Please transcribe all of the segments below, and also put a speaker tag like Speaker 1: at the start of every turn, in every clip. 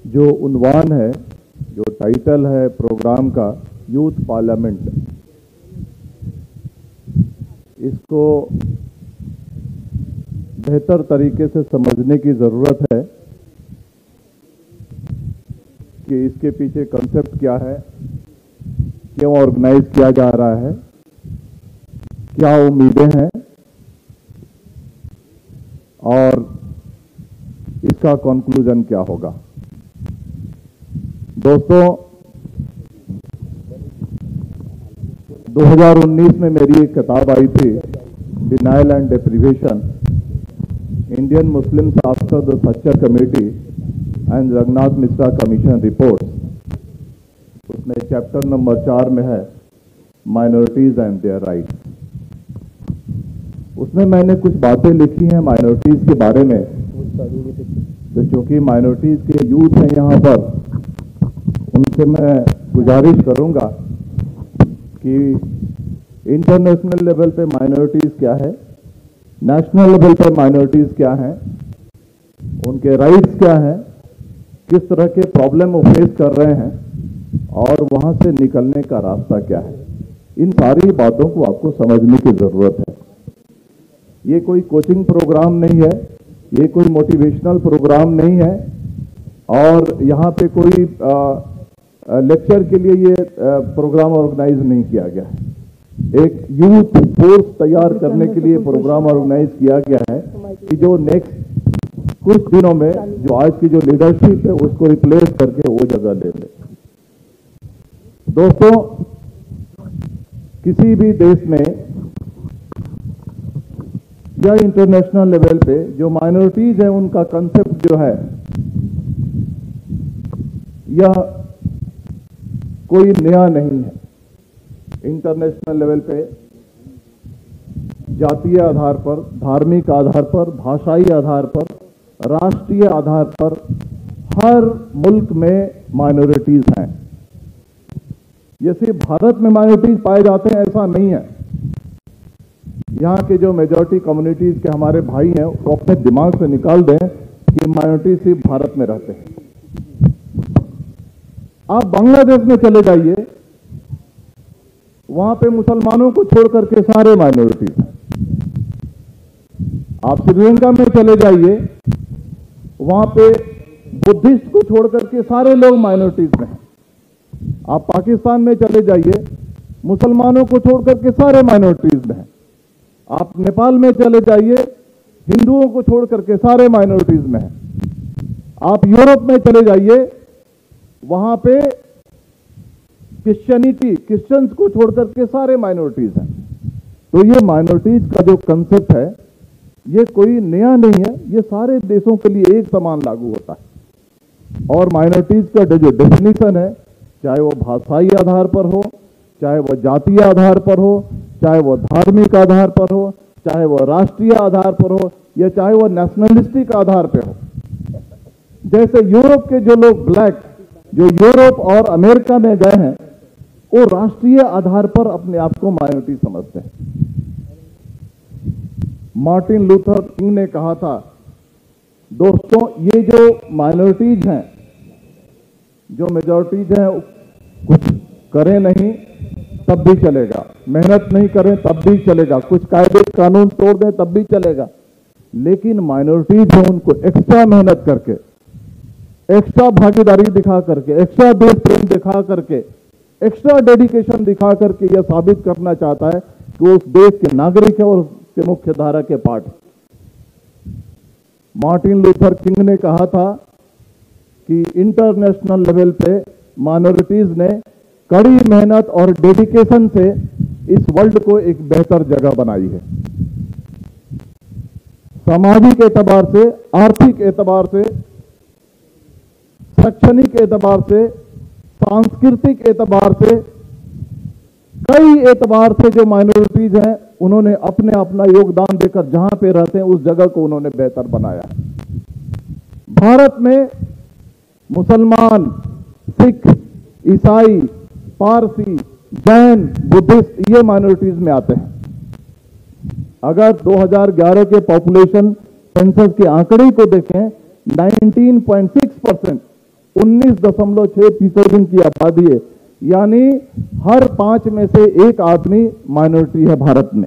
Speaker 1: जो उन्वान है, जो टाइटल है प्रोग्राम का, यूथ पार्लियामेंट, इसको बेहतर तरीके से समझने की ज़रूरत है कि इसके पीछे कंसेप्ट क्या है, क्यों ऑर्गेनाइज किया जा रहा है, क्या उम्मीदें हैं और इसका कंक्लूजन क्या होगा। दोस्तों, 2019 में मेरी एक किताब आई थी, denial and deprivation, Indian Muslims after the Sachar committee and Raghunath Mishra commission report. उसमें चैप्टर नंबर 4 में है माइनॉरिटीज एंड देयर राइट्स। उसमें मैंने कुछ बातें लिखी हैं माइनॉरिटीज के बारे में, तो चूंकि माइनॉरिटीज के यूथ हैं यहाँ पर, उनसे मैं गुजारिश करूंगा कि इंटरनेशनल लेवल पे माइनॉरिटीज क्या है, नेशनल लेवल पे माइनॉरिटीज क्या हैं, उनके राइट्स क्या हैं, किस तरह के प्रॉब्लम वो फेस कर रहे हैं और वहां से निकलने का रास्ता क्या है, इन सारी बातों को आपको समझने की जरूरत है। ये कोई कोचिंग प्रोग्राम नहीं है, ये कोई मोटिवेशनल प्रोग्राम नहीं है और यहाँ पे कोई लेक्चर के लिए ये प्रोग्राम ऑर्गेनाइज नहीं किया गया है। एक यूथ फोर्स तैयार करने के लिए प्रोग्राम ऑर्गेनाइज किया गया है कि जो नेक्स्ट कुछ दिनों में जो आज की जो लीडरशिप है उसको रिप्लेस करके वो जगह ले ले। दोस्तों, किसी भी देश में या इंटरनेशनल लेवल पे जो माइनॉरिटीज है उनका कंसेप्ट जो है, यह कोई नया नहीं है। इंटरनेशनल लेवल पे जातीय आधार पर, धार्मिक आधार पर, भाषाई आधार पर, राष्ट्रीय आधार पर हर मुल्क में माइनॉरिटीज हैं। ये सिर्फ भारत में माइनॉरिटीज पाए जाते हैं ऐसा नहीं है। यहाँ के जो मेजॉरिटी कम्युनिटीज के हमारे भाई हैं वो अपने दिमाग से निकाल दें कि माइनॉरिटी सिर्फ भारत में रहते हैं। आप बांग्लादेश में चले जाइए, वहां पे मुसलमानों को छोड़ करके सारे माइनॉरिटीज हैं। आप श्रीलंका में चले जाइए, वहां पे बुद्धिस्ट को छोड़ करके सारे लोग माइनॉरिटीज में हैं। आप पाकिस्तान में चले जाइए, मुसलमानों को छोड़ करके सारे माइनॉरिटीज में हैं। आप नेपाल में चले जाइए, हिंदुओं को छोड़ करके सारे माइनॉरिटीज में हैं। आप यूरोप में चले जाइए, वहां पे क्रिश्चियंस को छोड़ करके सारे माइनॉरिटीज हैं। तो ये माइनॉरिटीज का जो कंसेप्ट है ये कोई नया नहीं है, ये सारे देशों के लिए एक समान लागू होता है। और माइनॉरिटीज का जो डेफिनेशन है, चाहे वो भाषाई आधार पर हो, चाहे वो जातीय आधार पर हो, चाहे वो धार्मिक आधार पर हो, चाहे वो राष्ट्रीय आधार पर हो, या चाहे वो नेशनलिस्टिक आधार पर हो। जैसे यूरोप के जो लोग ब्लैक जो यूरोप और अमेरिका में गए हैं, वो राष्ट्रीय आधार पर अपने आप को माइनॉरिटी समझते हैं। मार्टिन लूथर किंग ने कहा था, दोस्तों ये जो माइनॉरिटीज हैं, जो मेजॉरिटीज हैं, कुछ करें नहीं तब भी चलेगा, मेहनत नहीं करें तब भी चलेगा, कुछ कायदे कानून तोड़ दें तब भी चलेगा, लेकिन माइनॉरिटीज हैं उनको एक्स्ट्रा मेहनत करके, एक्स्ट्रा भागीदारी दिखा करके, एक्स्ट्रा देश प्रेम दिखा करके, एक्स्ट्रा डेडिकेशन दिखा करके यह साबित करना चाहता है कि वो उस देश के नागरिक है और उसके मुख्य धारा के पार्ट। मार्टिन लूथर किंग ने कहा था कि इंटरनेशनल लेवल पे माइनॉरिटीज ने कड़ी मेहनत और डेडिकेशन से इस वर्ल्ड को एक बेहतर जगह बनाई है। सामाजिक एतबार से, आर्थिक एतबार से, शैक्षणिक एतबार से, सांस्कृतिक एतबार से, कई एतबार से जो माइनॉरिटीज हैं उन्होंने अपना योगदान देकर जहां पे रहते हैं उस जगह को उन्होंने बेहतर बनाया। भारत में मुसलमान, सिख, ईसाई, पारसी, जैन, बुद्धिस्ट ये माइनॉरिटीज में आते हैं। अगर 2011 के पॉपुलेशन सेंसस के आंकड़े को देखें, 19.6% 19.6% की आबादी है, यानी हर 5 में से 1 आदमी माइनॉरिटी है भारत में।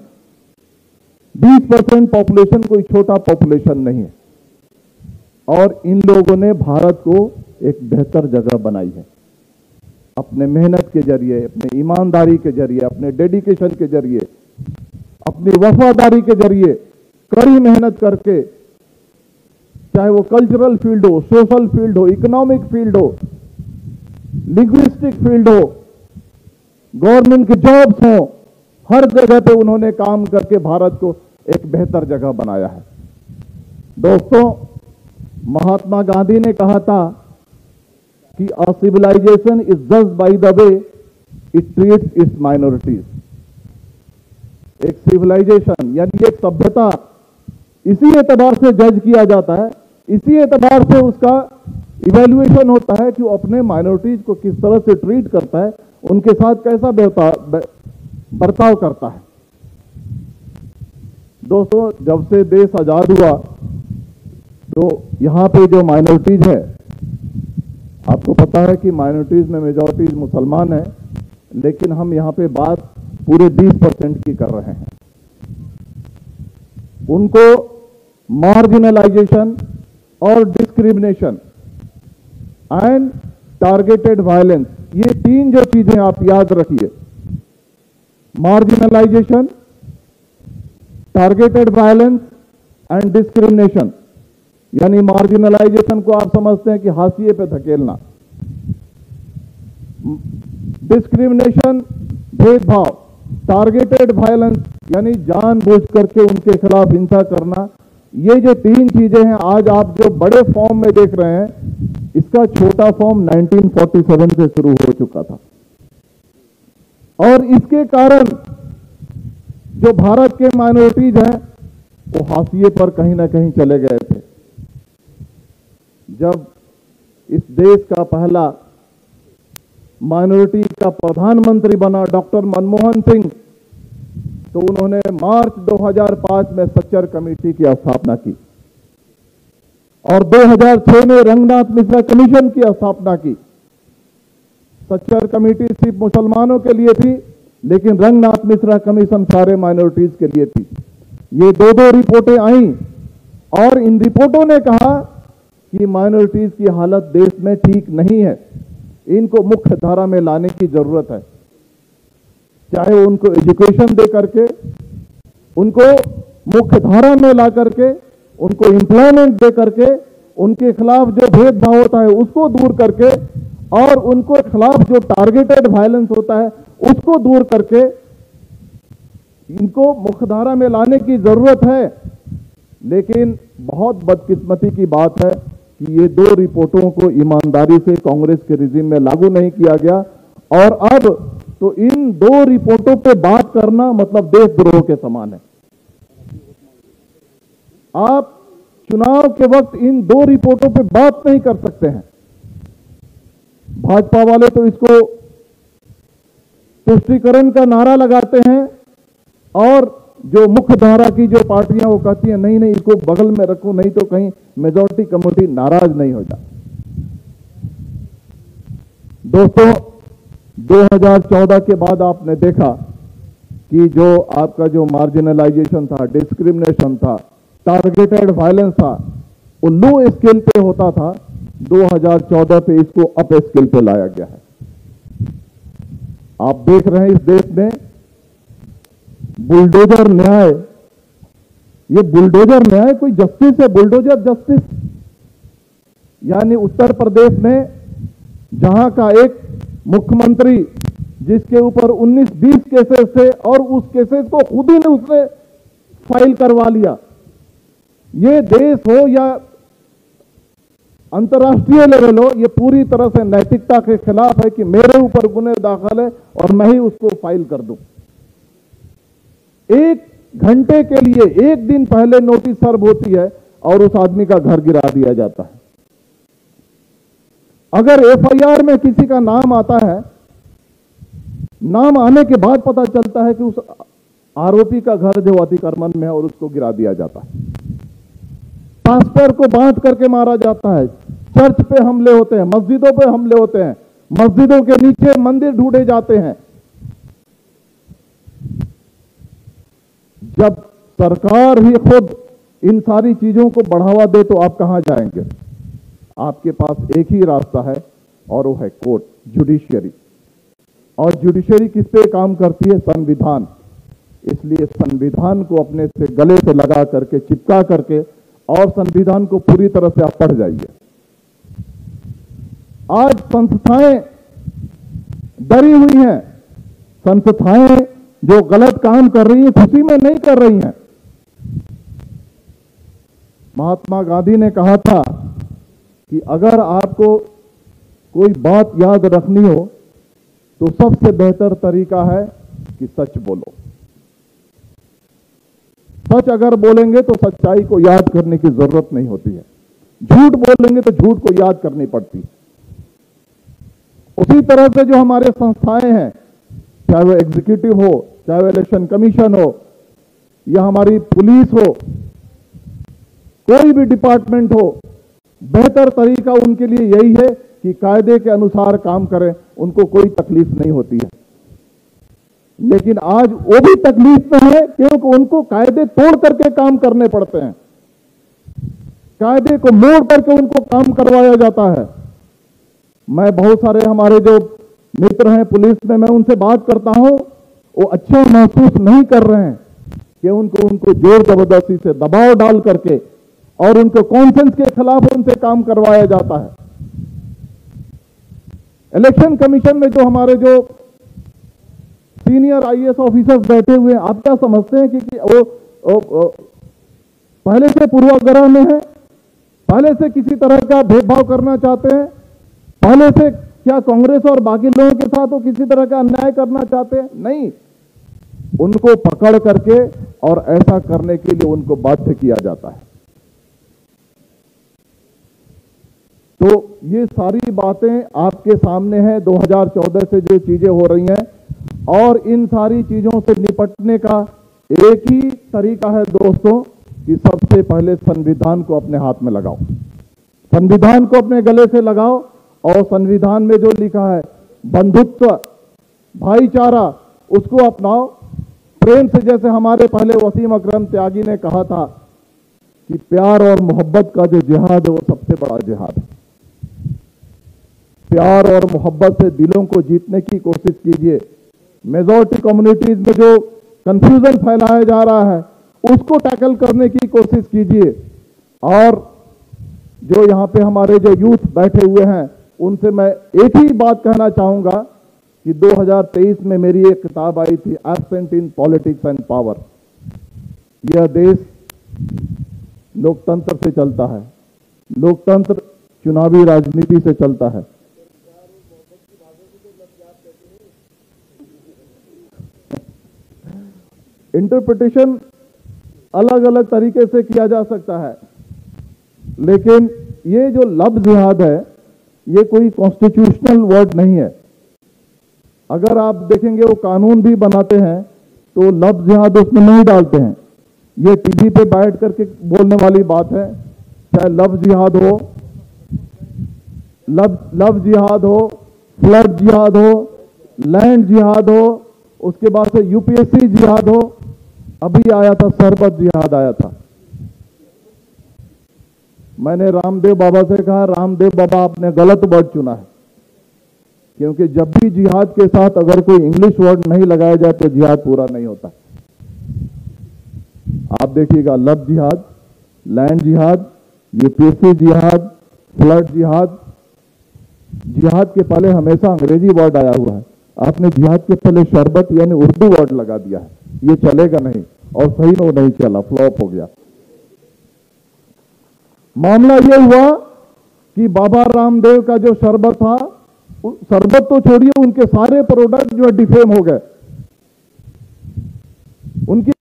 Speaker 1: 20% पॉपुलेशन कोई छोटा पॉपुलेशन नहीं है, और इन लोगों ने भारत को एक बेहतर जगह बनाई है अपने मेहनत के जरिए, अपने ईमानदारी के जरिए, अपने डेडिकेशन के जरिए, अपनी वफादारी के जरिए, कड़ी मेहनत करके, चाहे वो कल्चरल फील्ड हो, सोशल फील्ड हो, इकोनॉमिक फील्ड हो, लिंग्विस्टिक फील्ड हो, गवर्नमेंट की जॉब्स हो, हर जगह पे उन्होंने काम करके भारत को एक बेहतर जगह बनाया है। दोस्तों, महात्मा गांधी ने कहा था कि a civilisation is judged by the way it treats its minorities. एक सिविलाइजेशन यानी एक सभ्यता इसी एतबार से जज किया जाता है, इसी एतबार से उसका इवैल्यूएशन होता है कि वो अपने माइनॉरिटीज को किस तरह से ट्रीट करता है, उनके साथ कैसा बर्ताव करता है। दोस्तों, जब से देश आजाद हुआ तो यहां पे जो माइनॉरिटीज है, आपको पता है कि माइनॉरिटीज में मेजॉरिटीज मुसलमान है, लेकिन हम यहां पे बात पूरे 20% की कर रहे हैं। उनको मार्जिनलाइजेशन और डिस्क्रिमिनेशन एंड टारगेटेड वायलेंस, ये 3 जो चीजें आप याद रखिए, marginalisation, targeted violence and discrimination. यानी मार्जिनलाइजेशन को आप समझते हैं कि हाशिए पे धकेलना, डिस्क्रिमिनेशन भेदभाव, टारगेटेड वायलेंस यानी जानबूझ करके उनके खिलाफ हिंसा करना। ये जो 3 चीजें हैं, आज आप जो बड़े फॉर्म में देख रहे हैं, इसका छोटा फॉर्म 1947 से शुरू हो चुका था, और इसके कारण जो भारत के माइनॉरिटीज हैं वो हाशिए पर कहीं ना कहीं चले गए थे। जब इस देश का पहला माइनॉरिटी का प्रधानमंत्री बना डॉक्टर मनमोहन सिंह, तो उन्होंने मार्च 2005 में सच्चर कमेटी की स्थापना की, और 2006 में रंगनाथ मिश्रा कमीशन की स्थापना की। सच्चर कमेटी सिर्फ मुसलमानों के लिए थी, लेकिन रंगनाथ मिश्रा कमीशन सारे माइनॉरिटीज के लिए थी। ये 2 रिपोर्टें आईं, और इन रिपोर्टों ने कहा कि माइनॉरिटीज की हालत देश में ठीक नहीं है, इनको मुख्य धारा में लाने की जरूरत है। चाहे उनको एजुकेशन दे करके, उनको मुख्य धारा में ला करके, उनको एम्प्लॉयमेंट दे करके, उनके खिलाफ जो भेदभाव होता है उसको दूर करके, और उनको खिलाफ जो टारगेटेड वायलेंस होता है उसको दूर करके इनको मुख्यधारा में लाने की जरूरत है। लेकिन बहुत बदकिस्मती की बात है कि ये 2 रिपोर्टों को ईमानदारी से कांग्रेस के रिजीम में लागू नहीं किया गया, और अब तो इन 2 रिपोर्टों पे बात करना मतलब देशद्रोह के समान है। आप चुनाव के वक्त इन 2 रिपोर्टों पे बात नहीं कर सकते हैं। भाजपा वाले तो इसको तुष्टीकरण का नारा लगाते हैं, और जो मुख्य धारा की जो पार्टियां वो कहती हैं नहीं नहीं इसको बगल में रखो, नहीं तो कहीं मेजॉरिटी कमेटी नाराज नहीं हो जाए। दोस्तों, 2014 के बाद आपने देखा कि जो आपका जो मार्जिनलाइजेशन था, डिस्क्रिमिनेशन था, टारगेटेड वायलेंस था, वो लो स्केल पे होता था। 2014 पे इसको अप स्केल पे लाया गया है। आप देख रहे हैं इस देश में बुलडोजर न्याय, ये बुलडोजर न्याय कोई जस्टिस है, बुलडोजर जस्टिस। यानी उत्तर प्रदेश में जहां का एक मुख्यमंत्री जिसके ऊपर 19-20 केसेस थे, और उस केसेस को खुद ही ने उसने फाइल करवा लिया। ये देश हो या अंतर्राष्ट्रीय लेवल हो, ये पूरी तरह से नैतिकता के खिलाफ है कि मेरे ऊपर गुनाह दाखिल है और मैं ही उसको फाइल कर दूं। 1 घंटे के लिए 1 दिन पहले नोटिस सर्व होती है और उस आदमी का घर गिरा दिया जाता है। अगर एफआईआर में किसी का नाम आता है, नाम आने के बाद पता चलता है कि उस आरोपी का घर जो अतिक्रमण में है और उसको गिरा दिया जाता है। पासपोर्ट को बांध करके मारा जाता है, चर्च पे हमले होते हैं, मस्जिदों पे हमले होते हैं, मस्जिदों के नीचे मंदिर ढूंढे जाते हैं। जब सरकार ही खुद इन सारी चीजों को बढ़ावा दे तो आप कहां जाएंगे? आपके पास एक ही रास्ता है और वो है कोर्ट, जुडिशियरी। और जुडिशियरी किस पे काम करती है? संविधान। इसलिए संविधान को अपने से गले से लगा करके, चिपका करके, और संविधान को पूरी तरह से आप पढ़ जाइए। आज संस्थाएं डरी हुई हैं। संस्थाएं जो गलत काम कर रही हैं, खुशी में नहीं कर रही हैं। महात्मा गांधी ने कहा था कि अगर आपको कोई बात याद रखनी हो तो सबसे बेहतर तरीका है कि सच बोलो। सच अगर बोलेंगे तो सच्चाई को याद करने की जरूरत नहीं होती है। झूठ बोलेंगे तो झूठ को याद करनी पड़ती है। उसी तरह से जो हमारे संस्थाएं हैं, चाहे वो एग्जीक्यूटिव हो, चाहे वो इलेक्शन कमीशन हो, या हमारी पुलिस हो, कोई भी डिपार्टमेंट हो, बेहतर तरीका उनके लिए यही है कि कायदे के अनुसार काम करें, उनको कोई तकलीफ नहीं होती है। लेकिन आज वो भी तकलीफ में है क्योंकि उनको कायदे तोड़ करके काम करने पड़ते हैं। कायदे को मोड़ करके उनको काम करवाया जाता है। मैं बहुत सारे हमारे जो मित्र हैं पुलिस में, मैं उनसे बात करता हूं, वो अच्छा महसूस नहीं कर रहे हैं कि उनको जोर जबरदस्ती से दबाव डाल करके और उनको कॉन्सेंस के खिलाफ उनसे काम करवाया जाता है। इलेक्शन कमीशन में जो हमारे जो सीनियर आईएएस ऑफिसर्स बैठे हुए हैं, आप क्या समझते हैं कि वो पहले से पूर्वाग्रह में है? पहले से किसी तरह का भेदभाव करना चाहते हैं? पहले से क्या कांग्रेस और बाकी लोगों के साथ वो किसी तरह का अन्याय करना चाहते हैं? नहीं, उनको पकड़ करके और ऐसा करने के लिए उनको बाध्य किया जाता है। तो ये सारी बातें आपके सामने हैं। 2014 से जो चीजें हो रही हैं, और इन सारी चीजों से निपटने का एक ही तरीका है दोस्तों, कि सबसे पहले संविधान को अपने हाथ में लगाओ, संविधान को अपने गले से लगाओ, और संविधान में जो लिखा है बंधुत्व, भाईचारा, उसको अपनाओ प्रेम से। जैसे हमारे पहले वसीम अकरम त्यागी ने कहा था कि प्यार और मोहब्बत का जो जिहाद है वो सबसे बड़ा जिहाद है। प्यार और मोहब्बत से दिलों को जीतने की कोशिश कीजिए। मेजॉरिटी कम्युनिटीज में जो कंफ्यूजन फैलाया जा रहा है उसको टैकल करने की कोशिश कीजिए। और जो यहां पे हमारे जो यूथ बैठे हुए हैं उनसे मैं एक ही बात कहना चाहूंगा कि 2023 में मेरी एक किताब आई थी, absent in politics and power. यह देश लोकतंत्र से चलता है, लोकतंत्र चुनावी राजनीति से चलता है। इंटरप्रिटेशन अलग अलग तरीके से किया जा सकता है, लेकिन ये जो लव जिहाद है ये कोई कॉन्स्टिट्यूशनल वर्ड नहीं है। अगर आप देखेंगे वो कानून भी बनाते हैं तो लव जिहाद उसमें नहीं डालते हैं। ये टीवी पे बैठ करके बोलने वाली बात है। चाहे लव जिहाद हो, लव जिहाद हो, फ्लड जिहाद हो, लैंड जिहाद हो, उसके बाद से यूपीएससी जिहाद हो, अभी आया था सरबत जिहाद आया था। मैंने रामदेव बाबा से कहा, रामदेव बाबा आपने गलत वर्ड चुना है, क्योंकि जब भी जिहाद के साथ अगर कोई इंग्लिश वर्ड नहीं लगाया जाए तो जिहाद पूरा नहीं होता। आप देखिएगा, लव जिहाद, लैंड जिहाद, यूपीएससी जिहाद, फ्लड जिहाद, जिहाद के पहले हमेशा अंग्रेजी वर्ड आया हुआ है। आपने जिहाद के पहले शरबत यानी उर्दू वर्ड लगा दिया है, ये चलेगा नहीं, और सही में वो नहीं चला, फ्लॉप हो गया। मामला ये हुआ कि बाबा रामदेव का जो शरबत था, शरबत तो छोड़िए, उनके सारे प्रोडक्ट जो है डिफेम हो गए। उनकी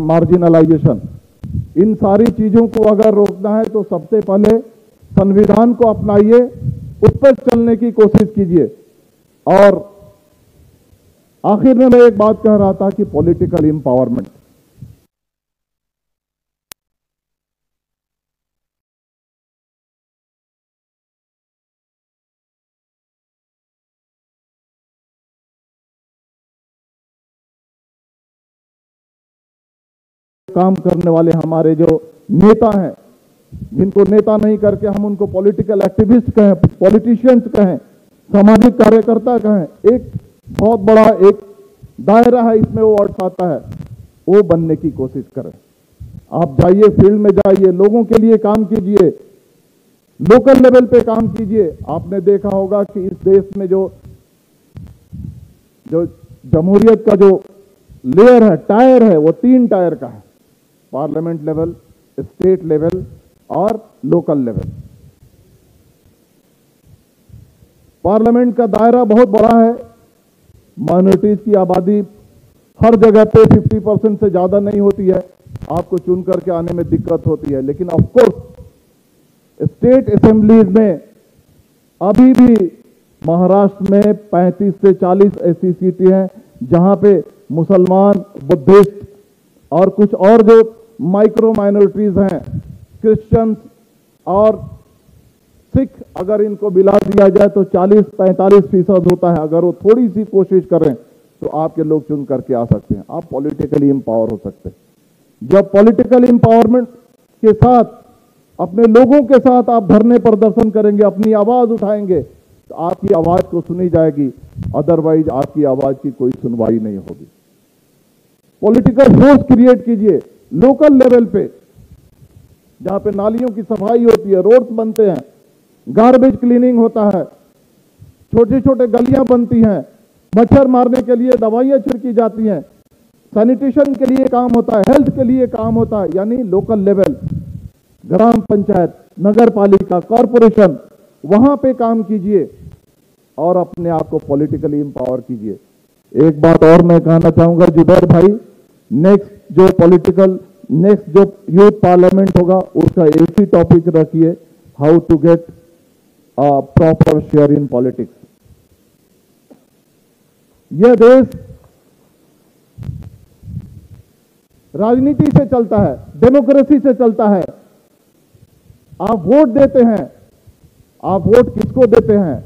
Speaker 1: मार्जिनलाइजेशन, इन सारी चीजों को अगर रोकना है तो सबसे पहले संविधान को अपनाइए, उस पर चलने की कोशिश कीजिए। और आखिर में मैं एक बात कह रहा था कि पॉलिटिकल एम्पावरमेंट, काम करने वाले हमारे जो नेता हैं, जिनको नेता नहीं करके हम उनको पॉलिटिकल एक्टिविस्ट कहें, पॉलिटिशियंस कहें, सामाजिक कार्यकर्ता कहें, एक बहुत बड़ा एक दायरा है, इसमें वो अर्थ आता है, वो बनने की कोशिश करें। आप जाइए, फील्ड में जाइए, लोगों के लिए काम कीजिए, लोकल लेवल पे काम कीजिए। आपने देखा होगा कि इस देश में जो जमहूरियत का जो लेयर है, टायर है, वो 3 टायर का है, पार्लियामेंट लेवल, स्टेट लेवल और लोकल लेवल। पार्लियामेंट का दायरा बहुत बड़ा है, माइनॉरिटीज की आबादी हर जगह पे 50% से ज्यादा नहीं होती है, आपको चुन करके आने में दिक्कत होती है। लेकिन ऑफ कोर्स स्टेट असेंबलीज में अभी भी महाराष्ट्र में 35 से 40 ऐसी सीटें हैं जहां पे मुसलमान, बुद्धिस्ट और कुछ और जो माइक्रो माइनॉरिटीज हैं, क्रिश्चियंस और सिख, अगर इनको मिला दिया जाए तो 40-45% होता है। अगर वो थोड़ी सी कोशिश करें तो आपके लोग चुन करके आ सकते हैं, आप पॉलिटिकली एम्पावर हो सकते हैं। जब पॉलिटिकल एम्पावरमेंट के साथ, अपने लोगों के साथ आप धरने प्रदर्शन करेंगे, अपनी आवाज उठाएंगे, तो आपकी आवाज को सुनी जाएगी, अदरवाइज आपकी आवाज की कोई सुनवाई नहीं होगी। पॉलिटिकल फोर्स क्रिएट कीजिए लोकल लेवल पे, जहां पे नालियों की सफाई होती है, रोड्स बनते हैं, गार्बेज क्लीनिंग होता है, छोटे छोटे गलियां बनती हैं, मच्छर मारने के लिए दवाइयां छिड़की जाती हैं, सैनिटेशन के लिए काम होता है, हेल्थ के लिए काम होता है। यानी लोकल लेवल, ग्राम पंचायत, नगर पालिका, कॉरपोरेशन, वहां पे काम कीजिए और अपने आप को पॉलिटिकली एम्पावर कीजिए। एक बात और मैं कहना चाहूंगा जुबैर भाई, नेक्स्ट जो यूथ पार्लियामेंट होगा उसका एक ही टॉपिक रखिए, how to get proper share in politics. यह देश राजनीति से चलता है, डेमोक्रेसी से चलता है। आप वोट देते हैं, आप वोट किसको देते हैं,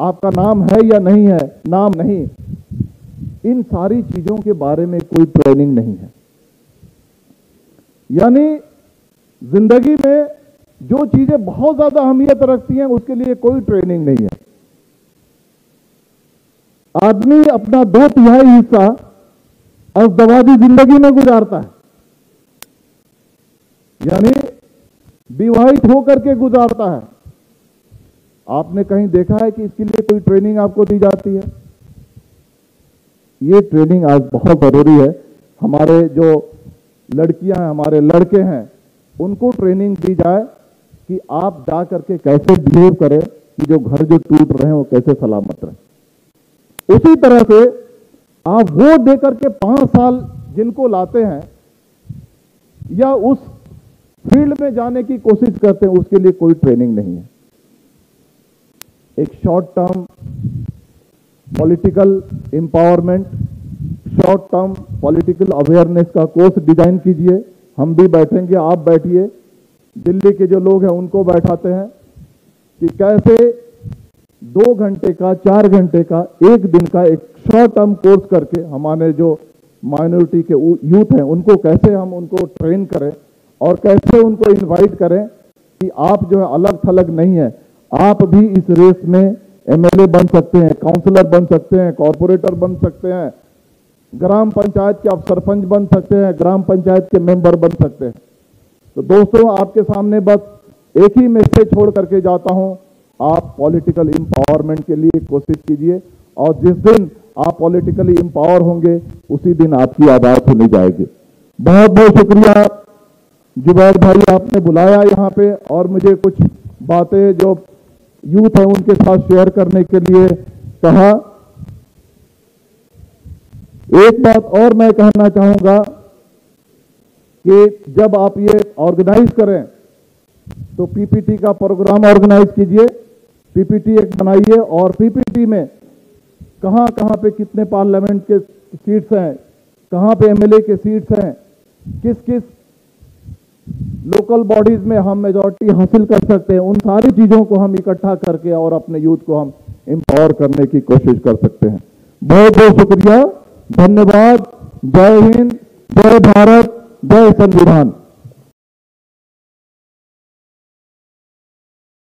Speaker 1: आपका नाम है या नहीं है, नाम नहीं, इन सारी चीजों के बारे में कोई ट्रेनिंग नहीं है। यानी जिंदगी में जो चीजें बहुत ज्यादा अहमियत रखती हैं उसके लिए कोई ट्रेनिंग नहीं है। आदमी अपना 2/3 हिस्सा अवधवादी जिंदगी में गुजारता है, यानी विवाहित होकर के गुजारता है। आपने कहीं देखा है कि इसके लिए कोई ट्रेनिंग आपको दी जाती है? ये ट्रेनिंग आज बहुत जरूरी है। हमारे जो लड़कियां हैं, हमारे लड़के हैं, उनको ट्रेनिंग दी जाए कि आप जा करके कैसे बिहेव करें कि जो घर जो टूट रहे हैं वो कैसे सलामत रहे। उसी तरह से आप वोट देकर के 5 साल जिनको लाते हैं या उस फील्ड में जाने की कोशिश करते हैं, उसके लिए कोई ट्रेनिंग नहीं है। एक short term political empowerment, short term political awareness का कोर्स डिजाइन कीजिए। हम भी बैठेंगे, आप बैठिए, दिल्ली के जो लोग हैं उनको बैठाते हैं कि कैसे 2 घंटे का, 4 घंटे का, 1 दिन का एक शॉर्ट टर्म कोर्स करके हमारे जो माइनॉरिटी के यूथ हैं उनको कैसे हम उनको ट्रेन करें और कैसे उनको इनवाइट करें कि आप जो है अलग थलग नहीं है, आप भी इस रेस में एमएलए बन सकते हैं, काउंसलर बन सकते हैं, कॉर्पोरेटर बन सकते हैं, ग्राम पंचायत के आप सरपंच बन सकते हैं, ग्राम पंचायत के मेंबर बन सकते हैं। तो दोस्तों, आपके सामने बस एक ही मैसेज छोड़ करके जाता हूं, आप पॉलिटिकल एम्पावरमेंट के लिए कोशिश कीजिए और जिस दिन आप पॉलिटिकली एम्पावर होंगे उसी दिन आपकी आवाज सुनी जाएगी। बहुत बहुत शुक्रिया जुबैर भाई, आपने बुलाया यहाँ पे और मुझे कुछ बातें जो यूथ है उनके साथ शेयर करने के लिए कहा। एक बात और मैं कहना चाहूंगा कि जब आप ये ऑर्गेनाइज करें तो पीपीटी का प्रोग्राम ऑर्गेनाइज कीजिए, पीपीटी एक बनाइए और पीपीटी में कहां कहां पे कितने पार्लियामेंट के सीट्स हैं, कहां पे एमएलए के सीट्स हैं, किस किस लोकल बॉडीज में हम मेजॉरिटी हासिल कर सकते हैं, उन सारी चीजों को हम इकट्ठा करके और अपने यूथ को हम एम्पावर करने की कोशिश कर सकते हैं। बहुत बहुत शुक्रिया, धन्यवाद। जय हिंद, जय भारत, जय संविधान।